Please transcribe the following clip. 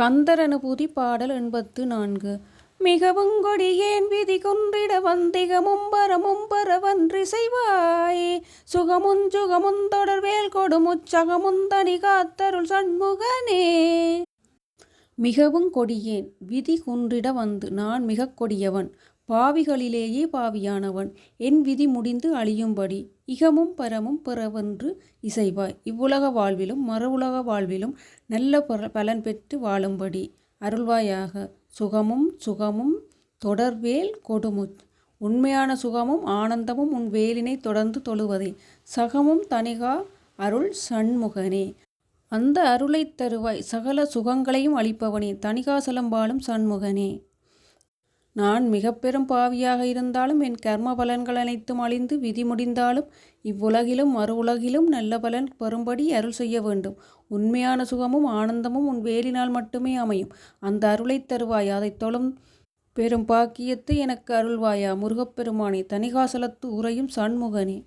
கந்தர் அனுபூதி பாடல் 84. மிகவும் கொடியேன் விதி கொன்றிட வந்திகமும் பரவன்றி செய்வாய் சுகமும் தொடர்வேல் கொடுமுச்சகமும் தனி காத்தருள் சண்முகனே. மிகவும் கொடியேன் விதி குன்றிட வந்து நான் மிகக் கொடியவன், பாவிகளிலேயே பாவியானவன். என் விதி முடிந்து அழியும்படி இகமும் பரமும் பிறவென்று இசைவாய். இவ்வுலக வாழ்விலும் மறுவுலக வாழ்விலும் நல்ல பலன் பெற்று வாழும்படி அருள்வாயாக. சுகமும் தொடர்வேல் கொடுமு உண்மையான சுகமும் ஆனந்தமும் உன் வேலினை தொடர்ந்து தொழுவதே. சகமும் தனிகா அருள் சண்முகனே. அந்த அருளைத் தருவாய் சகல சுகங்களையும் அளிப்பவனே, தணிகாசலம் வாழும் சண்முகனே. நான் மிக பெரும் பாவியாக இருந்தாலும் என் கர்ம பலன்கள் அனைத்தும் அழிந்து விதி முடிந்தாலும் இவ்வுலகிலும் மறு உலகிலும் நல்ல பலன் பெறும்படி அருள் செய்ய வேண்டும். உண்மையான சுகமும் ஆனந்தமும் உன் வேலினால் மட்டுமே அமையும். அந்த அருளைத் தருவாய், அதை தொழும் பெரும் பாக்கியத்தை எனக்கு அருள்வாயா. முருகப்பெருமானே, தணிகாசலத்து உறையும் சண்முகனே.